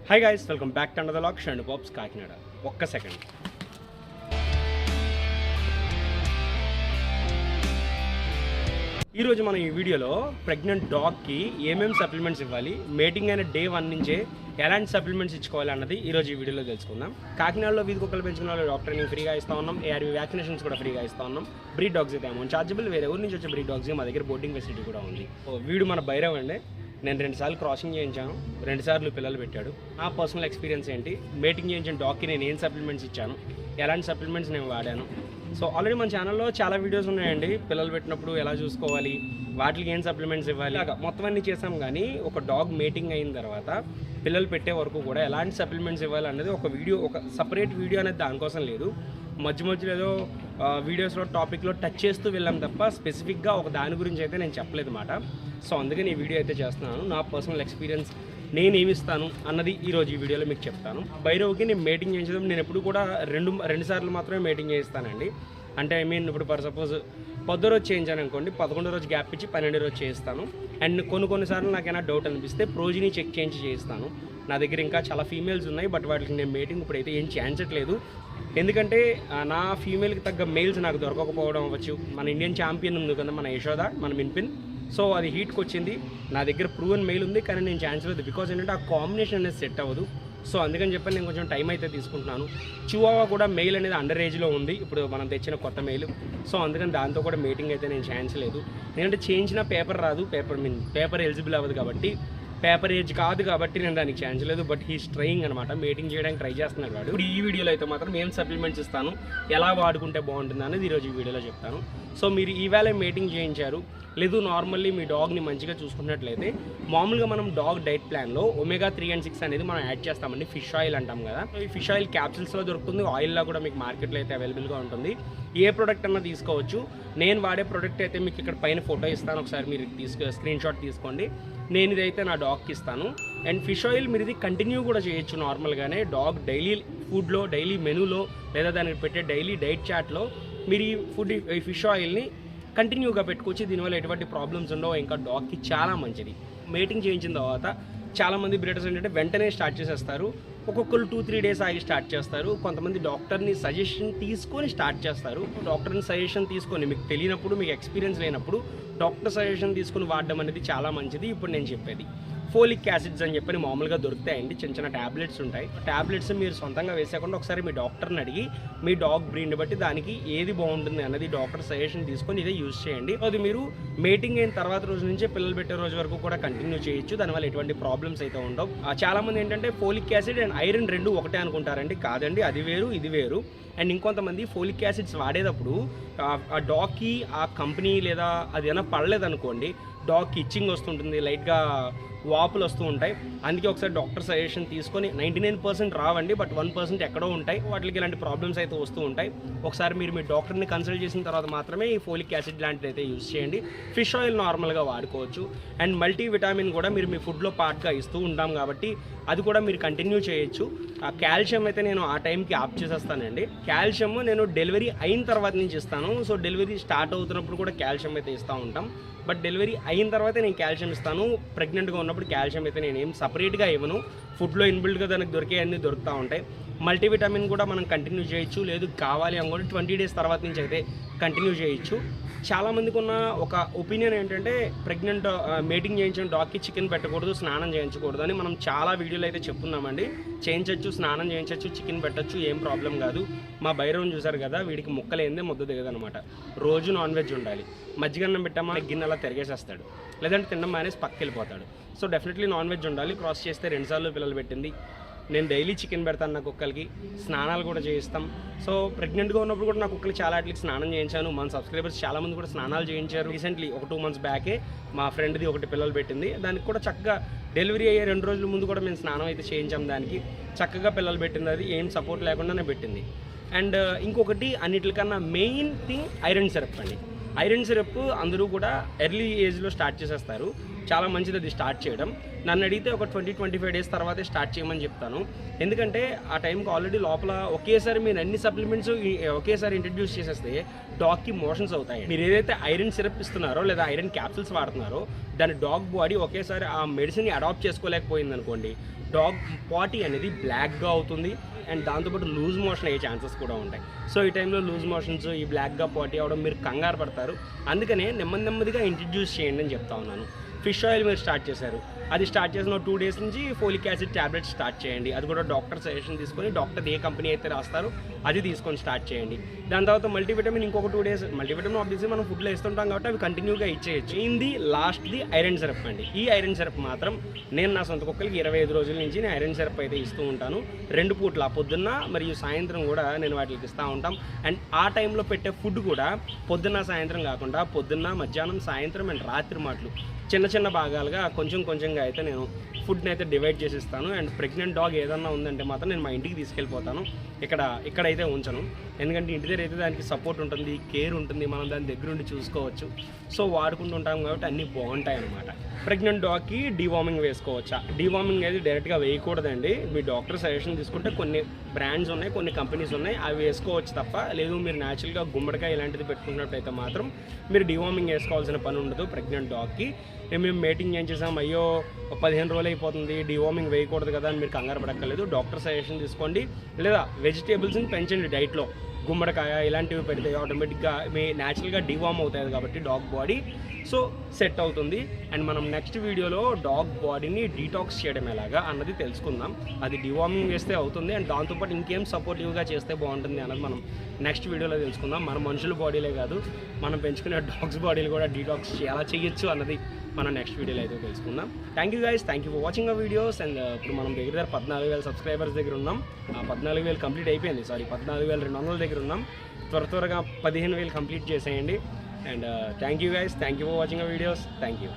Hi guys, welcome back to another vlog Shandu Babs Kakinada. ఒక్క second. ఈరోజు మనం ఈ వీడియోలో ప్రెగ్నెంట్ డాగ్కి ఏమేమి సప్లిమెంట్స్ ఇవ్వాలి, మేటింగ్ అయిన డే 1 నుంచే ఎలాంటి సప్లిమెంట్స్ ఇచ్చుకోవాలి అన్నది ఈరోజు ఈ వీడియోలో తెలుసుకుందాం. కాకినాడలో వీధి కుక్కలు పెంచుకున్న వాళ్ళు డాక్టర్ ట్రైనింగ్ ఫ్రీగా ఇస్తూ ఉన్నాం. ARV వ్యాక్సినేషన్స్ కూడా ఫ్రీగా ఇస్తూ ఉన్నాం. బ్రీడ్ డాగ్స్ అయితే అమౌంట్ చార్జబుల్. వేరే ఊరి నుంచి వచ్చే బ్రీడ్ డాగ్స్ మా దగ్గర బోర్డింగ్ ఫెసిలిటీ కూడా ఉంది. వీడు మన భైరవ్ అండి. నేను 2 సార్లు క్రాసింగ్ చేయించాను, 2 సార్లు పిల్లలు పెట్టాడు. నా పర్సనల్ ఎక్స్పీరియన్స్ ఏంటి, మేటింగ్ చేయించిన డాగ్కి నేను ఏం సప్లిమెంట్స్ ఇచ్చాను, ఎలాంటి సప్లిమెంట్స్ నేను వాడాను. సో ఆల్రెడీ మన ఛానల్లో చాలా వీడియోస్ ఉన్నాయండి. పిల్లలు పెట్టినప్పుడు ఎలా చూసుకోవాలి, వాటికి ఏం సప్లిమెంట్స్ ఇవ్వాలి, మొత్తం అన్నీ చేసాం. కానీ ఒక డాగ్ మేటింగ్ అయిన తర్వాత పిల్లలు పెట్టే వరకు కూడా ఎలాంటి సప్లిమెంట్స్ ఇవ్వాలి అనేది ఒక వీడియో, ఒక సపరేట్ వీడియో అనేది దానికోసం లేదు. మధ్యలో ఏదో వీడియోస్లో టాపిక్లో టచ్ చేస్తూ వెళ్ళాం తప్ప స్పెసిఫిక్గా ఒక దాని గురించి అయితే నేను చెప్పలేదు మాట. సో అందుకని ఈ వీడియో అయితే చేస్తున్నాను. నా పర్సనల్ ఎక్స్పీరియన్స్ నేను ఏమిస్తాను అన్నది ఈరోజు ఈ వీడియోలో మీకు చెప్తాను. భైరవ్కి నేను మేటింగ్ చేయించడం, నేను ఎప్పుడు కూడా రెండు సార్లు మాత్రమే మేటింగ్ చేయిస్తానండి. అంటే ఇప్పుడు ఫర్ సపోజ్ 10వ రోజు చేయించాను అనుకోండి, 11వ రోజు గ్యాప్ ఇచ్చి 12వ రోజు చేయిస్తాను. అండ్ కొన్నిసార్లు నాకైనా డౌట్ అనిపిస్తే ప్రోజిని చెక్ చేయిస్తాను. నా దగ్గర ఇంకా చాలా ఫీమేల్స్ ఉన్నాయి, బట్ వాటికి నేను మేటింగ్ ఇప్పుడైతే ఏం చేయించట్లేదు. ఎందుకంటే నా ఫీమేల్కి తగ్గ మేల్స్ నాకు దొరకకపోవడం అవ్వచ్చు. మన ఇండియన్ ఛాంపియన్ ఉంది కదా, మన యశోద, మన మిన్పిన్. సో అది హీట్కి వచ్చింది. నా దగ్గర ప్రూవెన్ మెయిల్ ఉంది, కానీ నేను ఛాన్స్ లేదు. బికాజ్ ఏంటంటే ఆ కాంబినేషన్ అనేది సెట్ అవ్వదు. సో అందుకని చెప్పి నేను కొంచెం టైం అయితే తీసుకుంటున్నాను. చివావా కూడా మెయిల్ అనేది అండర్ ఏజ్లో ఉంది, ఇప్పుడు మనం తెచ్చిన కొత్త మెయిల్. సో అందుకని దాంతో కూడా మీటింగ్ అయితే నేను ఛాన్స్ లేదు. ఎందుకంటే చేయించిన పేపర్ రాదు, పేపర్ ఎలిజిబుల్ అవ్వదు కాబట్టి, పేపర్ ఏజ్ కాదు కాబట్టి నేను దానికి ఛాన్స్ లేదు. బట్ హీస్ ట్రైయింగ్ అనమాట, మీటింగ్ చేయడానికి ట్రై చేస్తున్నాడు వాడు. ఇప్పుడు ఈ వీడియోలో అయితే మాత్రం ఏం సప్లిమెంట్స్ ఇస్తాను, ఎలా వాడుకుంటే బాగుంటుంది అనేది ఈరోజు ఈ వీడియోలో చెప్తాను. సో మీరు ఈవేళ మీటింగ్ చేయించారు, లేదు నార్మల్లీ మీ డాగ్ని మంచిగా చూసుకున్నట్లయితే మామూలుగా మనం డాగ్ డైట్ ప్లాన్లో ఒమేగా 3 and 6 అనేది మనం యాడ్ చేస్తామండి. ఫిష్ ఆయిల్ అంటాం కదా, ఈ ఫిష్ ఆయిల్ క్యాప్సిల్స్లో దొరుకుతుంది, ఆయిల్లో కూడా మీకు మార్కెట్లో అయితే అవైలబుల్గా ఉంటుంది. ఏ ప్రోడక్ట్ అన్నా తీసుకోవచ్చు. నేను వాడే ప్రోడక్ట్ అయితే మీకు ఇక్కడ పైన ఫోటో ఇస్తాను, ఒకసారి మీరు స్క్రీన్ షాట్ తీసుకోండి. నేను ఇదైతే నా డాగ్కి ఇస్తాను. అండ్ ఫిష్ ఆయిల్ మీరు ఇది కంటిన్యూ కూడా చేయొచ్చు నార్మల్గానే. డాగ్ డైలీ ఫుడ్లో, డైలీ మెనూలో, లేదా దానికి పెట్టే డైలీ డైట్ చార్ట్లో మీరు ఈ ఫిష్ ఆయిల్ని కంటిన్యూగా పెట్టుకోవచ్చు. దీనివల్ల ఎటువంటి ప్రాబ్లమ్స్ ఉండవు, ఇంకా డాగ్కి చాలా మంచిది. మేటింగ్ చేయించిన తర్వాత చాలామంది బ్రీడర్స్ ఏంటంటే వెంటనే స్టార్ట్ చేసేస్తారు. ఒక్కొక్కరు 2-3 days ఆగి స్టార్ట్ చేస్తారు. కొంతమంది డాక్టర్ని సజెషన్ తీసుకొని స్టార్ట్ చేస్తారు. డాక్టర్ని సజెషన్ తీసుకొని, మీకు తెలియనప్పుడు, మీకు ఎక్స్పీరియన్స్ లేనప్పుడు డాక్టర్ సజెషన్ తీసుకుని వాడడం అనేది చాలా మంచిది. ఇప్పుడు నేను చెప్పేది ఫోలిక్ యాసిడ్స్ అని చెప్పని మామూలుగా దొరుకుతాయండి, చిన్న ట్యాబ్లెట్స్ ఉంటాయి. ట్యాబ్లెట్స్ మీరు సొంతంగా వేసేయకుండా ఒకసారి మీ డాక్టర్ని అడిగి మీ డాగ్ బ్రీడ్ని బట్టి దానికి ఏది బాగుంటుంది అన్నది డాక్టర్ సజెషన్ తీసుకొని ఇదే యూజ్ చేయండి. అది మీరు మేటింగ్ అయిన తర్వాత రోజు నుంచే పిల్లలు పెట్టే రోజు వరకు కూడా కంటిన్యూ చేయొచ్చు. దానివల్ల ఎటువంటి ప్రాబ్లమ్స్ అయితే ఉండవు. చాలామంది ఏంటంటే ఫోలిక్ యాసిడ్ అండ్ ఐరన్ 2 ఒకటే అనుకుంటారండి. కాదండి, అది వేరు ఇది వేరు. అండ్ ఇంకొంతమంది ఫోలిక్ యాసిడ్స్ వాడేటప్పుడు ఆ డాగ్కి ఆ కంపెనీ లేదా అది ఏమైనా పడలేదనుకోండి, డాగ్కి ఇచ్చింగ్ వస్తుంటుంది, లైట్గా వాపులు వస్తూ ఉంటాయి. అందుకే ఒకసారి డాక్టర్ సజెషన్ తీసుకొని, 99% రావండి, బట్ 1% ఎక్కడో ఉంటాయి. వాటికి ఇలాంటి ప్రాబ్లమ్స్ అయితే వస్తూ ఉంటాయి. ఒకసారి మీరు మీ డాక్టర్ని కన్సల్ట్ చేసిన తర్వాత మాత్రమే ఈ ఫోలిక్ యాసిడ్ లాంటిది అయితే యూజ్ చేయండి. ఫిష్ ఆయిల్ నార్మల్గా వాడుకోవచ్చు. అండ్ మల్టీ విటామిన్ కూడా మీరు మీ ఫుడ్లో పార్ట్గా ఇస్తూ ఉంటాం కాబట్టి అది కూడా మీరు కంటిన్యూ చేయొచ్చు. ఆ కాల్షియం అయితే నేను ఆ టైంకి ఆఫ్ చేసేస్తానండి. కాల్షియం నేను డెలివరీ అయిన తర్వాత నుంచి ఇస్తాను. సో డెలివరీ స్టార్ట్ అవుతున్నప్పుడు కూడా కాల్షియం అయితే ఇస్తూ ఉంటాం, బట్ డెలివరీ అయిన తర్వాత నేను కాల్షియం ఇస్తాను. ప్రెగ్నెంట్గా ఉన్నప్పుడు కాల్షియం అయితే నేను ఏం సపరేట్గా ఇవ్వను. ఫుడ్లో ఇన్బిల్డ్గా దానికి దొరికే అన్నీ దొరుకుతూ ఉంటాయి. మల్టీవిటమిన్ కూడా మనం కంటిన్యూ చేయొచ్చు, లేదు కావాలి అనుకోండి 20 days తర్వాత నుంచి అయితే కంటిన్యూ చేయొచ్చు. చాలామందికి ఉన్న ఒక ఒపీనియన్ ఏంటంటే ప్రెగ్నెంట్ మేటింగ్ చేయించిన డాగ్కి చికెన్ పెట్టకూడదు, స్నానం చేయించకూడదు అని మనం చాలా వీడియోలు అయితే చెప్తున్నామండి. చేయించవచ్చు, స్నానం చేయించవచ్చు, చికెన్ పెట్టచ్చు, ఏం ప్రాబ్లం కాదు. మా భైరవం చూసారు కదా, వీడికి ముక్కలేందే ముద్ద దిగదనమాట. రోజు నాన్ వెజ్ ఉండాలి. మజ్జిగన్నం పెట్టామా గిన్నె అలా తిరిగేసేస్తాడు, లేదంటే తినడం మానేసి పక్కకి వెళ్ళిపోతాడు. సో డెఫినెట్లీ నాన్ వెజ్ ఉండాలి. క్రాస్ చేస్తే 2 సార్లు పిల్లలు పెట్టింది. నేను డైలీ చికెన్ పెడతాను నా కుక్కలకి, స్నానాలు కూడా చేయిస్తాం. సో ప్రెగ్నెంట్గా ఉన్నప్పుడు కూడా నా కుక్కలకి చాలా వాటికి స్నానం చేయించాను. మన సబ్స్క్రైబర్స్ చాలామంది కూడా స్నానాలు చేయించారు. రీసెంట్లీ ఒక 2 months బ్యాకే మా ఫ్రెండ్ది ఒకటి పిల్లలు పెట్టింది. దానికి కూడా చక్కగా డెలివరీ అయ్యే 2 రోజుల ముందు కూడా మేము స్నానం అయితే చేయించాం. దానికి చక్కగా పిల్లలు పెట్టింది, అది ఏం సపోర్ట్ లేకుండానే పెట్టింది. అండ్ ఇంకొకటి అన్నిటికన్నా మెయిన్ థింగ్ ఐరన్ సిరప్ అండి. ఐరన్ సిరప్ అందరూ కూడా ఎర్లీ ఏజ్లో స్టార్ట్ చేసేస్తారు. చాలా మంచిది అది స్టార్ట్ చేయడం. నన్ను అడిగితే ఒక 20-25 days తర్వాతే స్టార్ట్ చేయమని చెప్తాను. ఎందుకంటే ఆ టైంకి ఆల్రెడీ లోపల ఒకేసారి మీరు అన్ని సప్లిమెంట్స్ ఒకేసారి ఇంట్రడ్యూస్ చేసేస్తే డాగ్కి మోషన్స్ అవుతాయి. మీరు ఏదైతే ఐరన్ సిరప్ ఇస్తున్నారో లేదా ఐరన్ క్యాప్సిల్స్ వాడుతున్నారో దాని డాగ్ బాడీ ఒకేసారి ఆ మెడిసిన్ని అడాప్ట్ చేసుకోలేకపోయింది అనుకోండి, డాగ్ పాటీ అనేది బ్లాక్గా అవుతుంది అండ్ దాంతోపాటు లూజ్ మోషన్ అయ్యే ఛాన్సెస్ కూడా ఉంటాయి. సో ఈ టైంలో లూజ్ మోషన్స్ ఈ బ్లాక్గా పాటీ అవడం మీరు కంగారు పడతారు. అందుకనే నెమ్మదిగా ఇంట్రడ్యూస్ చేయండి అని చెప్తా ఉన్నాను. ఫిష్ ఆయిల్ మీరు స్టార్ట్ చేశారు, అది స్టార్ట్ చేసిన 2 days నుంచి ఫోలిక్ యాసిడ్ ట్యాబ్లెట్స్ స్టార్ట్ చేయండి. అది కూడా డాక్టర్ సజెషన్ తీసుకొని డాక్టర్ ఏ కంపెనీ అయితే రాస్తారో అది తీసుకొని స్టార్ట్ చేయండి. దాని తర్వాత మల్టీవిటమిన్ ఇంకొక 2 days. మల్టీవిటమిన్ ఆబ్వియస్లీ మనం ఫుడ్లో ఇస్తుంటాం కాబట్టి అవి కంటిన్యూగా ఇచ్చేయచ్చు. ఇది లాస్ట్ది ఐరన్ సిరప్ అండి. ఈ ఐరన్ సిరప్ మాత్రం నేను నా సొంత కుక్కలకి 25 రోజుల నుంచి నేను ఐరన్ సిరప్ అయితే ఇస్తూ ఉంటాను. 2 పూట్ల పొద్దున్న మరియు సాయంత్రం కూడా నేను వాటికి ఇస్తూ ఉంటాం. అండ్ ఆ టైంలో పెట్టే ఫుడ్ కూడా పొద్దున్న సాయంత్రం కాకుండా పొద్దున్న మధ్యాహ్నం సాయంత్రం అండ్ రాత్రి మాటలు చిన్న భాగాలుగా కొంచెంగా అయితే నేను ఫుడ్ని అయితే డివైడ్ చేసిస్తాను. అండ్ ప్రెగ్నెంట్ డాగ్ ఏదన్నా ఉందంటే మాత్రం నేను మా ఇంటికి తీసుకెళ్ళిపోతాను, ఇక్కడైతే ఉంచను. ఎందుకంటే ఇంటి దగ్గర అయితే దానికి సపోర్ట్ ఉంటుంది, కేర్ ఉంటుంది, మనం దాని దగ్గర ఉండి చూసుకోవచ్చు. సో వాడుకుంటూ ఉంటాం కాబట్టి అన్నీ బాగుంటాయి అన్నమాట. ప్రెగ్నెంట్ డాగ్కి డీవార్మింగ్ వేసుకోవచ్చా? డీవార్మింగ్ అయితే డైరెక్ట్గా వేయకూడదండి. మీ డాక్టర్ సజెషన్ తీసుకుంటే కొన్ని బ్రాండ్స్ ఉన్నాయి, కొన్ని కంపెనీస్ ఉన్నాయి, అవి వేసుకోవచ్చు తప్ప. లేదు మీరు న్యాచురల్గా గుమ్మడికాయ ఇలాంటిది పెట్టుకున్నట్టయితే మాత్రం మీరు డీవార్మింగ్ వేసుకోవాల్సిన పని ఉండదు ప్రెగ్నెంట్ డాగ్కి. మేము మీటింగ్ ఏం చేసాం, అయ్యో 15 రోజులు అయిపోతుంది డీవార్మింగ్ వేయకూడదు కదా అని మీరు కంగారు పడక్కర్లేదు. డాక్టర్ సజెషన్ తీసుకోండి, లేదా వెజిటేబుల్స్ని పెంచండి డైట్లో. గుమ్మడికాయ ఇలాంటివి పెడితే ఆటోమేటిక్గా మీ న్యాచురల్గా డివార్మ్ అవుతుంది కాబట్టి డాగ్ బాడీ సో సెట్ అవుతుంది. అండ్ మనం నెక్స్ట్ వీడియోలో డాగ్ బాడీని డీటాక్స్ చేయడం ఎలాగా అన్నది తెలుసుకుందాం. అది డివార్మింగ్ వేస్తే అవుతుంది అండ్ దాంతోపాటు ఇంకేం సపోర్టివ్గా చేస్తే బాగుంటుంది అన్నది మనం నెక్స్ట్ వీడియోలో తెలుసుకుందాం. మన మనుషుల బాడీలే కాదు, మనం పెంచుకునే డాగ్స్ బాడీలు కూడా డీటాక్స్ ఎలా చేయొచ్చు అన్నది మనం నెక్స్ట్ వీడియోలో అయితే తెలుసుకుందాం. Thank you guys, thank you for watching ఆ వీడియోస్. అండ్ ఇప్పుడు మనం దగ్గర 14,000 సబ్స్క్రైబర్స్ దగ్గర ఉన్నాం. 14,000 కంప్లీట్ అయిపోయింది, 14,200 దగ్గర ఉన్నాం. త్వరగా 15,000 కంప్లీట్ చేసేయండి. And thank you guys, thank you for watching ఆ వీడియోస్. Thank you.